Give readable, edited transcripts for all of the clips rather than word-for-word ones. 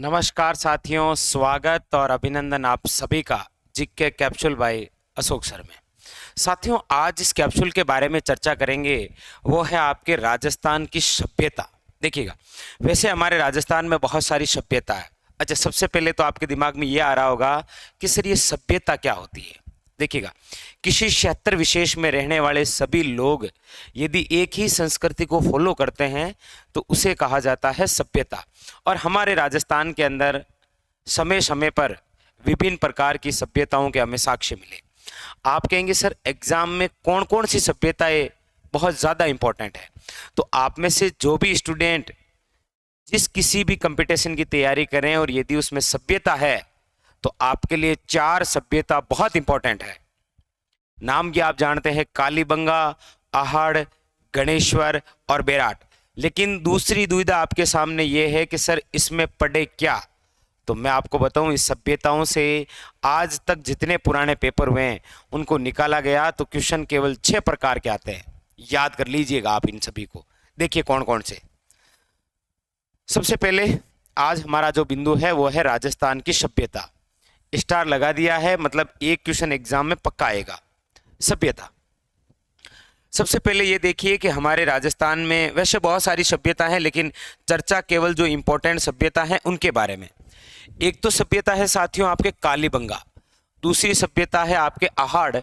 नमस्कार साथियों, स्वागत और अभिनंदन आप सभी का GK capsule by Ashok sir में। साथियों, आज जिस कैप्सूल के बारे में चर्चा करेंगे वो है आपके राजस्थान की सभ्यता। देखिएगा, वैसे हमारे राजस्थान में बहुत सारी सभ्यता है। अच्छा, सबसे पहले तो आपके दिमाग में ये आ रहा होगा कि सर ये सभ्यता क्या होती है। देखिएगा, किसी क्षेत्र विशेष में रहने वाले सभी लोग यदि एक ही संस्कृति को फॉलो करते हैं तो उसे कहा जाता है सभ्यता। और हमारे राजस्थान के अंदर समय समय पर विभिन्न प्रकार की सभ्यताओं के हमें साक्ष्य मिले। आप कहेंगे सर एग्जाम में कौन कौन सी सभ्यताएं बहुत ज़्यादा इंपॉर्टेंट है, तो आप में से जो भी स्टूडेंट जिस किसी भी कंपटीशन की तैयारी करें और यदि उसमें सभ्यता है तो आपके लिए 4 सभ्यता बहुत इंपॉर्टेंट है। नाम ये आप जानते हैं, कालीबंगा, आहड़, गणेश्वर और बेराट। लेकिन दूसरी दुविधा आपके सामने ये है कि सर इसमें पढ़े क्या। तो मैं आपको बताऊं, इस सभ्यताओं से आज तक जितने पुराने पेपर हुए हैं उनको निकाला गया तो क्वेश्चन केवल 6 प्रकार के आते हैं। याद कर लीजिएगा आप इन सभी को। देखिए कौन कौन से। सबसे पहले आज हमारा जो बिंदु है वो है राजस्थान की सभ्यता। स्टार लगा दिया है, मतलब एक क्वेश्चन एग्जाम में पक्का आएगा। सभ्यता, सबसे पहले ये देखिए कि हमारे राजस्थान में वैसे बहुत सारी सभ्यता है, लेकिन चर्चा केवल जो इंपॉर्टेंट सभ्यता है उनके बारे में। एक तो सभ्यता है साथियों आपके कालीबंगा, दूसरी सभ्यता है आपके आहड़,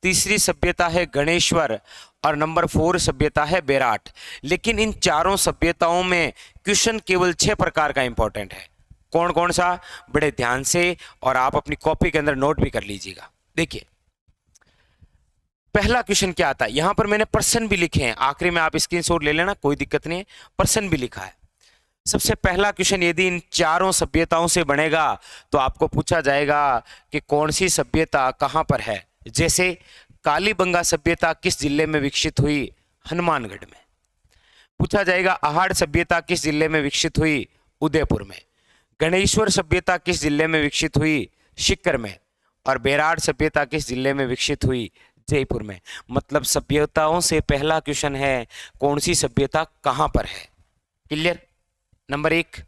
तीसरी सभ्यता है गणेश्वर और नंबर 4 सभ्यता है बेराट। लेकिन इन चारों सभ्यताओं में क्वेश्चन केवल 6 प्रकार का इंपॉर्टेंट है। कौन कौन सा, बड़े ध्यान से और आप अपनी कॉपी के अंदर नोट भी कर लीजिएगा। देखिए पहला क्वेश्चन क्या आता है, यहां पर मैंने पर्सन भी लिखे हैं, आखिरी में आप स्क्रीनशॉट ले लेना, कोई दिक्कत नहीं है, पर्सन भी लिखा है। सबसे पहला क्वेश्चन यदि इन चारों सभ्यताओं से बनेगा तो आपको पूछा जाएगा कि कौन सी सभ्यता कहां पर है। जैसे कालीबंगा सभ्यता किस जिले में विकसित हुई, हनुमानगढ़ में। पूछा जाएगा आहड़ सभ्यता किस जिले में विकसित हुई, उदयपुर में। गणेश्वर सभ्यता किस जिले में विकसित हुई, सीकर में। और बेराट सभ्यता किस जिले में विकसित हुई, जयपुर में। मतलब सभ्यताओं से पहला क्वेश्चन है कौन सी सभ्यता कहां पर है। Clear, number 1।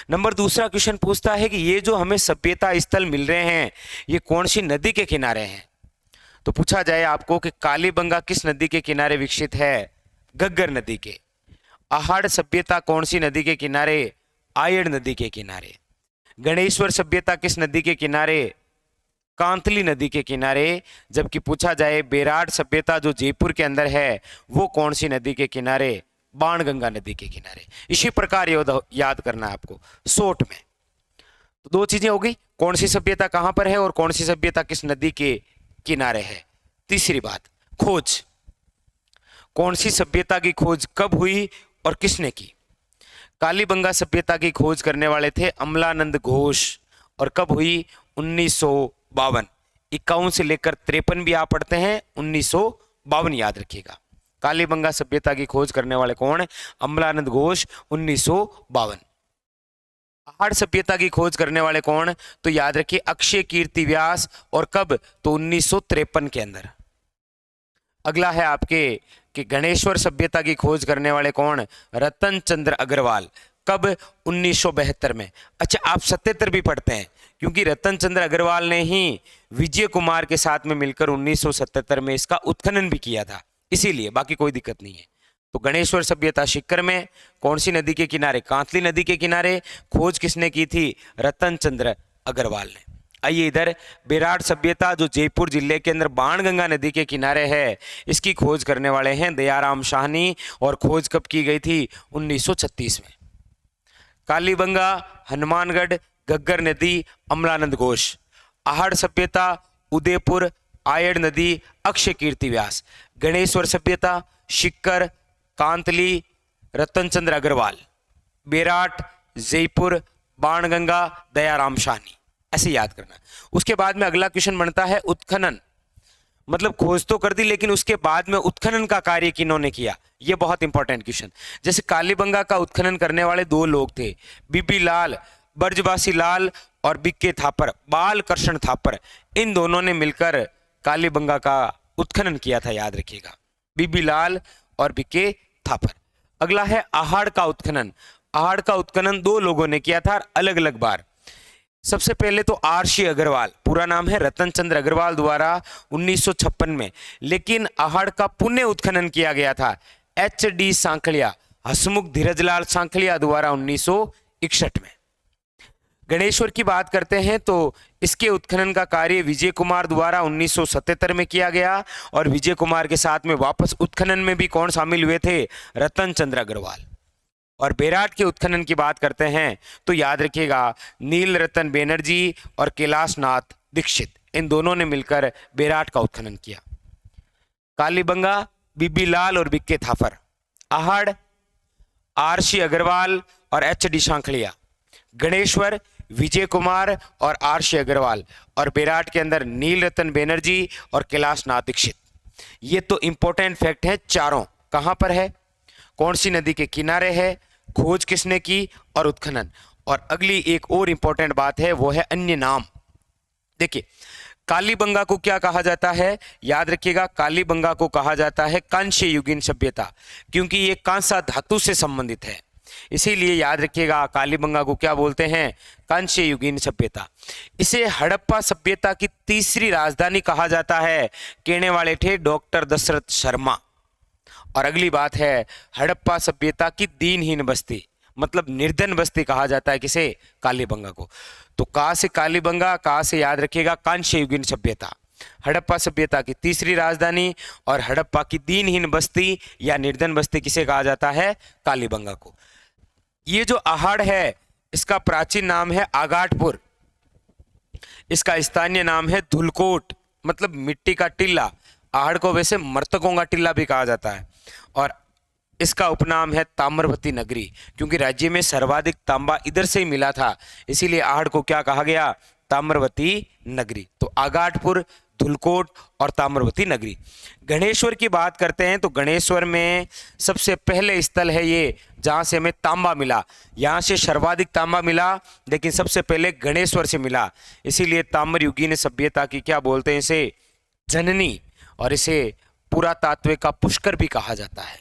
नंबर दूसरा क्वेश्चन पूछता है कि ये जो हमें सभ्यता स्थल मिल रहे हैं ये कौन सी नदी के किनारे हैं। तो पूछा जाए आपको कि कालीबंगा किस नदी के किनारे विकसित है, घग्गर नदी के। आहड़ सभ्यता कौन सी नदी के किनारे, आयड़ नदी के किनारे। गणेश्वर सभ्यता किस नदी के किनारे, कांतली नदी के किनारे। जबकि पूछा जाए बेराट सभ्यता जो जयपुर के अंदर है वो कौन सी नदी के किनारे, बाणगंगा नदी के किनारे। इसी प्रकार याद करना है आपको शॉर्ट में। तो 2 चीजें हो गई, कौन सी सभ्यता कहां पर है और कौन सी सभ्यता किस नदी के किनारे है। तीसरी बात, खोज, कौन सी सभ्यता की खोज कब हुई और किसने की। कालीबंगा सभ्यता की खोज करने वाले थे अमलानंद घोष और कब हुई, 1952। 51 से लेकर 53 भी आप पढ़ते हैं, 1952 याद रखिएगा। कालीबंगा सभ्यता की खोज करने वाले कौन है, अमलानंद घोष, 1952। आहड़ सभ्यता की खोज करने वाले कौन, तो याद रखिए अक्षय कीर्ति व्यास, और कब, तो 1953 के अंदर। अगला है आपके कि गणेश्वर सभ्यता की खोज करने वाले कौन, रतन चंद्र अग्रवाल, कब, 1972 में। अच्छा, आप 77 भी पढ़ते हैं क्योंकि रतन चंद्र अग्रवाल ने ही विजय कुमार के साथ में मिलकर 1977 में इसका उत्खनन भी किया था, इसीलिए, बाकी कोई दिक्कत नहीं है। तो गणेश्वर सभ्यता सीकर में, कौन सी नदी के किनारे, कांतली नदी के किनारे। खोज किसने की थी, रतन चंद्र अग्रवाल ने। आइए इधर, बेराट सभ्यता जो जयपुर जिले के अंदर बाणगंगा नदी के किनारे है, इसकी खोज करने वाले हैं दयाराम साहनी, और खोज कब की गई थी, 1936 में। कालीबंगा, हनुमानगढ़, घग्गर नदी, अमलानंद घोष। आहड़ सभ्यता, उदयपुर, आयड़ नदी, अक्षय कीर्ति व्यास। गणेश्वर सभ्यता, सीकर, कांतली, रतन चंद्र अग्रवाल। बेराट, जयपुर, बाणगंगा, दयाराम साहनी। ऐसे याद करना। उसके बाद में अगला क्वेश्चन बनता है उत्खनन, मतलब खोज तो कर दी लेकिन उसके बाद में उत्खनन का कार्य किन्होंने किया, यह बहुत इंपॉर्टेंट क्वेश्चन। जैसे कालीबंगा का उत्खनन करने वाले 2 लोग थे, बीबी लाल, ब्रजवासी लाल, और बिक्के थापर, बाल कृष्ण थापर। इन दोनों ने मिलकर कालीबंगा का उत्खनन किया था, याद रखिएगा, बीबी लाल और बिक्के थापर। अगला है आहड़ का उत्खनन। आहड़ का उत्खनन 2 लोगों ने किया था अलग अलग बार। सबसे पहले तो आर.सी. अग्रवाल, पूरा नाम है रतन चंद्र अग्रवाल, द्वारा 1956 में। लेकिन आहड़ का पुनः उत्खनन किया गया था H.D. सांखलिया, हसमुख धीरजलाल सांखलिया, द्वारा 1961 में। गणेश्वर की बात करते हैं तो इसके उत्खनन का कार्य विजय कुमार द्वारा 1977 में किया गया, और विजय कुमार के साथ में वापस उत्खनन में भी कौन शामिल हुए थे? रतन चंद्र अग्रवाल। और बेराट के उत्खनन की बात करते हैं तो याद रखिएगा नील रतन बनर्जी और कैलाश नाथ दीक्षित, इन दोनों ने मिलकर बेराट का उत्खनन किया। कालीबंगा बीबी लाल और बिक्के थापर, आहड़ आर.सी. अग्रवाल और H.D. सांखलिया, गणेश्वर विजय कुमार और आर.सी. अग्रवाल, और बेराट के अंदर नील रतन बनर्जी और कैलाश नाथ दीक्षित। ये तो इंपॉर्टेंट फैक्ट है चारों। कहां पर है, कौन सी नदी के किनारे है, खोज किसने की, और उत्खनन। और अगली एक और इंपॉर्टेंट बात है वो है अन्य नाम। देखिए कालीबंगा को क्या कहा जाता है? याद रखिएगा कालीबंगा को कहा जाता है कांस्य युगीन सभ्यता, क्योंकि ये कांसा धातु से संबंधित है, इसीलिए याद रखिएगा कालीबंगा को क्या बोलते हैं? कांस्य युगीन सभ्यता। इसे हड़प्पा सभ्यता की तीसरी राजधानी कहा जाता है, कहने वाले थे डॉक्टर दशरथ शर्मा। और अगली बात है हड़प्पा सभ्यता की दीनहीन बस्ती, मतलब निर्धन बस्ती कहा जाता है किसे? कालीबंगा को। तो का से कालीबंगा, का से याद रखिएगा कांस्य युगीन सभ्यता, हड़प्पा सभ्यता की तीसरी राजधानी, और हड़प्पा की दीनहीन बस्ती या निर्धन बस्ती किसे कहा जाता है? कालीबंगा को। ये जो आहड़ है इसका प्राचीन नाम है आगाटपुर, इसका स्थानीय नाम है धुलकोट, मतलब मिट्टी का टिल्ला। आहड़ को वैसे मर्तकों का टिल्ला भी कहा जाता है। और इसका उपनाम है ताम्रवती नगरी, क्योंकि राज्य में सर्वाधिक तांबा इधर से ही मिला था, इसीलिए आहड़ को क्या कहा गया? ताम्रवती नगरी। तो आगाटपुर, धुलकोट और ताम्रवती नगरी। गणेश्वर की बात करते हैं तो गणेश्वर में सबसे पहले स्थल है ये जहां से हमें तांबा मिला। यहां से सर्वाधिक तांबा मिला, लेकिन सबसे पहले गणेश्वर से मिला, इसीलिए ताम्रयुगीन सभ्यता की क्या बोलते हैं इसे? जननी। और इसे पुरातात्विक का पुष्कर भी कहा जाता है।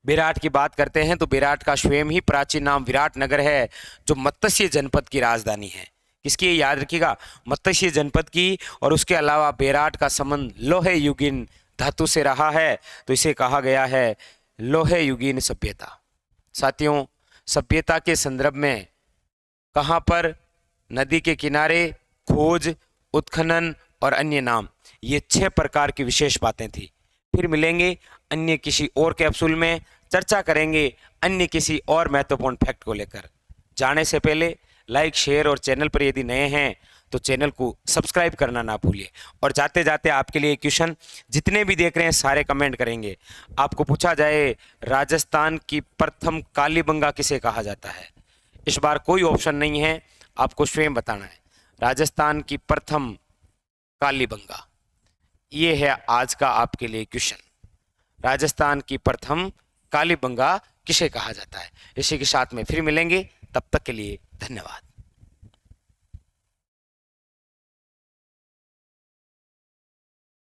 बेराट की बात करते हैं तो बेराट का स्वयं ही प्राचीन नाम विराट नगर है, जो मत्स्य जनपद की राजधानी है। किसकी? याद रखिएगा मत्स्य जनपद की। और उसके अलावा बेराट का संबंध लोहे युगीन धातु से रहा है, तो इसे कहा गया है लोहे युगीन सभ्यता। साथियों, सभ्यता के संदर्भ में कहां पर? नदी के किनारे, खोज, उत्खनन और अन्य नाम, ये 6 प्रकार की विशेष बातें थी। फिर मिलेंगे अन्य किसी और कैप्सूल में, चर्चा करेंगे अन्य किसी और महत्वपूर्ण फैक्ट को लेकर। जाने से पहले लाइक, शेयर और चैनल पर यदि नए हैं तो चैनल को सब्सक्राइब करना ना भूलिए। और जाते जाते आपके लिए क्वेश्चन, जितने भी देख रहे हैं सारे कमेंट करेंगे। आपको पूछा जाए राजस्थान की प्रथम कालीबंगा किसे कहा जाता है? इस बार कोई ऑप्शन नहीं है, आपको स्वयं बताना है। राजस्थान की प्रथम कालीबंगा, ये है आज का आपके लिए क्वेश्चन। राजस्थान की प्रथम कालीबंगा किसे कहा जाता है? इसी के साथ में फिर मिलेंगे, तब तक के लिए धन्यवाद।